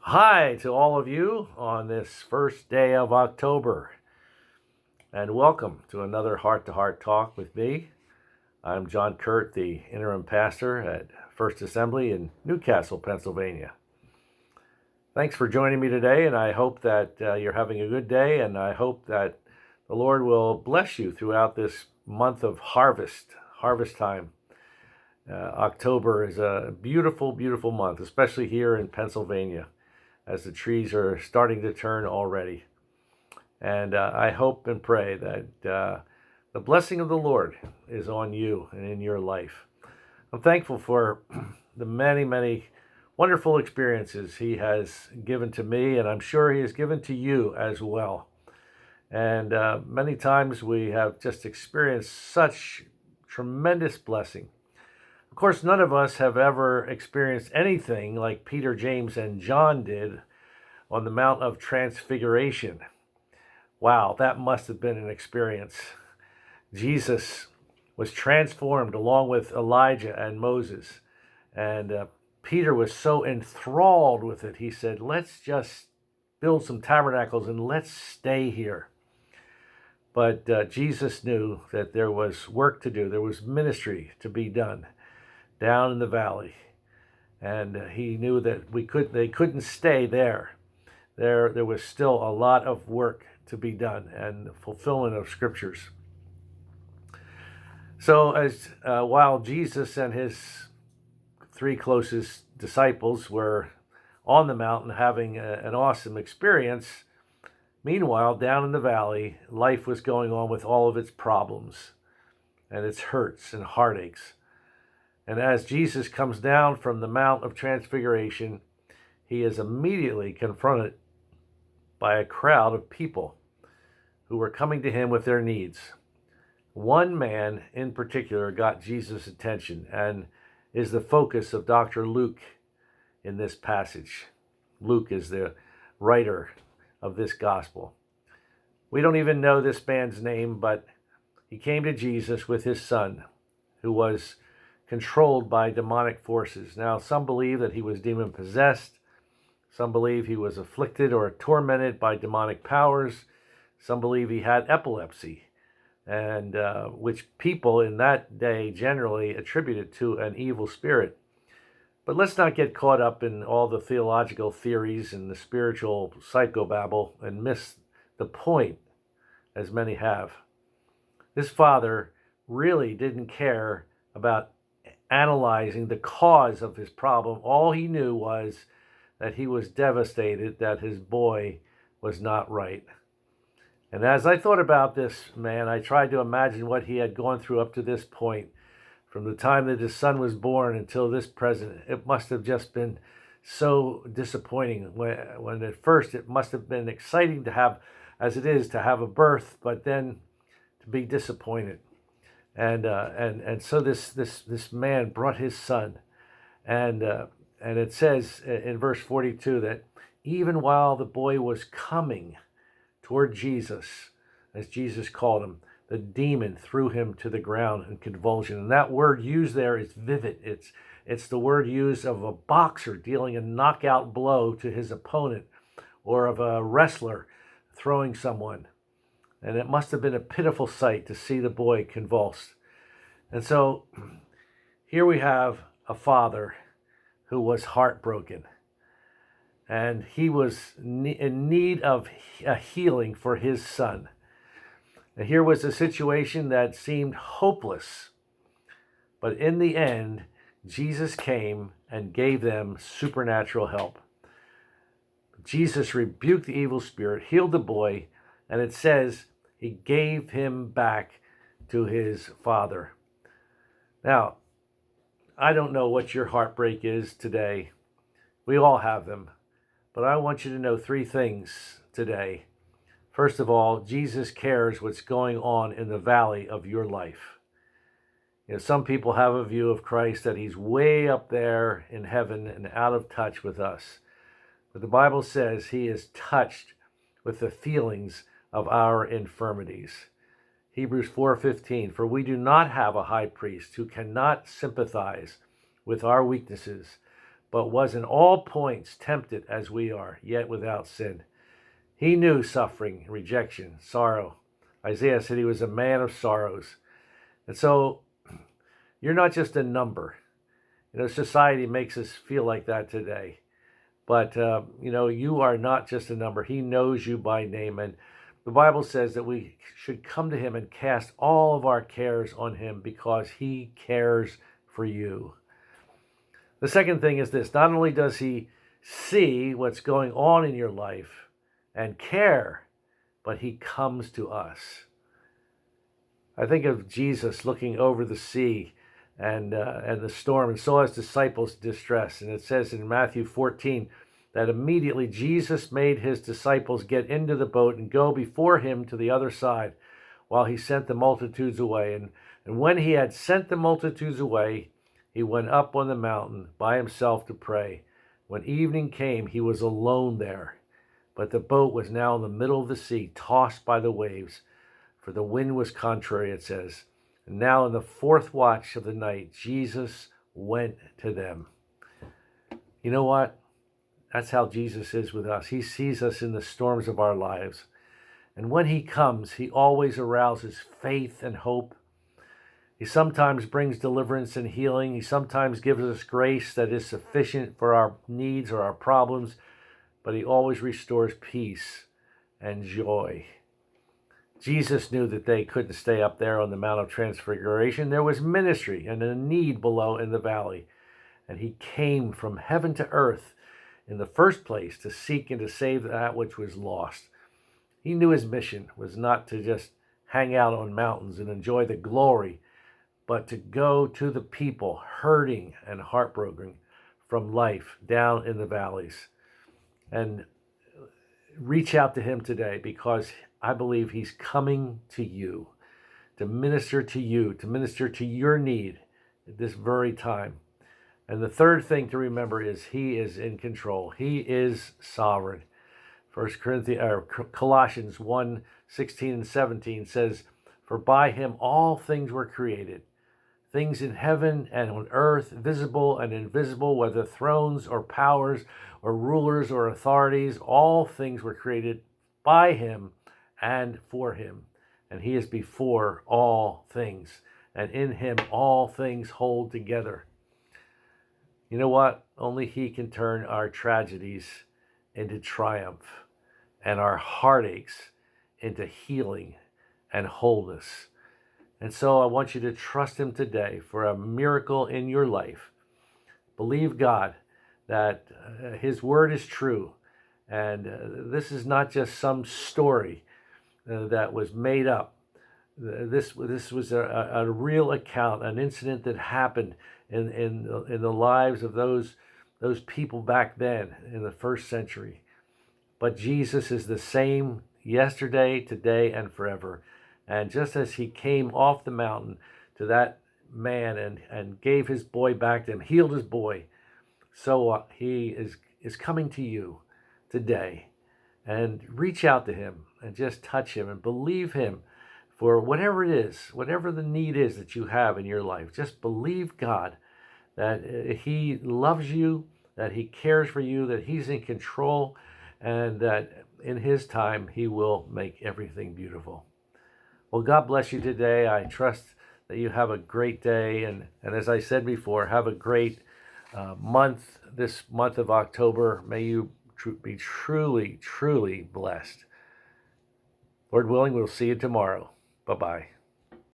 Hi to all of you on this first day of October, and welcome to another Heart to Heart Talk with me. I'm John Kuert, the interim pastor at First Assembly in Newcastle, Pennsylvania. Thanks for joining me today, and I hope that you're having a good day, and I hope that the Lord will bless you throughout this month of harvest time. October is a beautiful, beautiful month, especially here in Pennsylvania, as the trees are starting to turn already. And I hope and pray that the blessing of the Lord is on you and in your life. I'm thankful for the many, many wonderful experiences He has given to me, and I'm sure He has given to you as well. And many times we have just experienced such tremendous blessing. Of course, none of us have ever experienced anything like Peter, James, and John did on the Mount of Transfiguration. Wow, that must have been an experience. Jesus was transformed along with Elijah and Moses. And Peter was so enthralled with it, he said, let's just build some tabernacles and let's stay here. But Jesus knew that there was work to do. There was ministry to be done down in the valley. And he knew that they couldn't stay there. There was still a lot of work to be done and fulfillment of scriptures. So while Jesus and his three closest disciples were on the mountain having an awesome experience, meanwhile, down in the valley, life was going on with all of its problems and its hurts and heartaches. And as Jesus comes down from the Mount of Transfiguration, he is immediately confronted by a crowd of people who were coming to him with their needs. One man in particular got Jesus' attention and is the focus of Dr. Luke in this passage. Luke is the writer of this gospel. We don't even know this man's name, but he came to Jesus with his son, who was controlled by demonic forces. Now, some believe that he was demon-possessed. Some believe he was afflicted or tormented by demonic powers. Some believe he had epilepsy, and which people in that day generally attributed to an evil spirit. But let's not get caught up in all the theological theories and the spiritual psychobabble and miss the point, as many have. This father really didn't care about analyzing the cause of his problem. All he knew was that he was devastated that his boy was not right. And as I thought about this man, I tried to imagine what he had gone through up to this point, from the time that his son was born until this present. It must have just been so disappointing. When at first it must have been exciting to have, as it is, to have a birth, but then to be disappointed. And so this man brought his son, and it says in verse 42 that even while the boy was coming toward Jesus, as Jesus called him, the demon threw him to the ground in convulsion. And that word used there is vivid. It's the word used of a boxer dealing a knockout blow to his opponent, or of a wrestler throwing someone. And it must have been a pitiful sight to see the boy convulsed. And so here we have a father who was heartbroken. And he was in need of a healing for his son. And here was a situation that seemed hopeless. But in the end, Jesus came and gave them supernatural help. Jesus rebuked the evil spirit, healed the boy, and it says he gave him back to his father. Now, I don't know what your heartbreak is today. We all have them. But I want you to know three things today. First of all, Jesus cares what's going on in the valley of your life. Some people have a view of Christ that he's way up there in heaven and out of touch with us. But the Bible says he is touched with the feelings of our infirmities. Hebrews 4:15, for we do not have a high priest who cannot sympathize with our weaknesses, but was in all points tempted as we are, yet without sin. He knew suffering, rejection, sorrow. Isaiah said he was a man of sorrows. And so you're not just a number. Society makes us feel like that today. But, you are not just a number. He knows you by name. And the Bible says that we should come to him and cast all of our cares on him because he cares for you. The second thing is this. Not only does he see what's going on in your life and care, but he comes to us. I think of Jesus looking over the sea and the storm and saw his disciples' distress. And it says in Matthew 14 that immediately Jesus made his disciples get into the boat and go before him to the other side while he sent the multitudes away. And when he had sent the multitudes away, he went up on the mountain by himself to pray. When evening came, he was alone there. But the boat was now in the middle of the sea, tossed by the waves, for the wind was contrary, it says. And now in the fourth watch of the night, Jesus went to them. You know what? That's how Jesus is with us. He sees us in the storms of our lives. And when he comes, he always arouses faith and hope. He sometimes brings deliverance and healing. He sometimes gives us grace that is sufficient for our needs or our problems. But he always restores peace and joy. Jesus knew that they couldn't stay up there on the Mount of Transfiguration. There was ministry and a need below in the valley. And he came from heaven to earth in the first place to seek and to save that which was lost. He knew his mission was not to just hang out on mountains and enjoy the glory, but to go to the people hurting and heartbroken from life down in the valleys. And reach out to him today, because I believe he's coming to you, to minister to you, to minister to your need at this very time. And the third thing to remember is he is in control. He is sovereign. Colossians 1:16 and 17 says, "For by him all things were created, things in heaven and on earth, visible and invisible, whether thrones or powers or rulers or authorities, all things were created by him and for him. And he is before all things, and in him all things hold together." You know what? Only he can turn our tragedies into triumph and our heartaches into healing and wholeness. And so I want you to trust him today for a miracle in your life. Believe God that his word is true. And this is not just some story that was made up. This was a real account, an incident that happened in the lives of those people back then in the first century. But Jesus is the same yesterday, today, and forever. And just as he came off the mountain to that man and gave his boy back to him, healed his boy, so he is coming to you today. And reach out to him and just touch him and believe him for whatever it is, whatever the need is that you have in your life. Just believe God that he loves you, that he cares for you, that he's in control, and that in his time he will make everything beautiful. Well, God bless you today. I trust that you have a great day. And as I said before, have a great month, this month of October. May you be truly, truly blessed. Lord willing, we'll see you tomorrow. Bye-bye.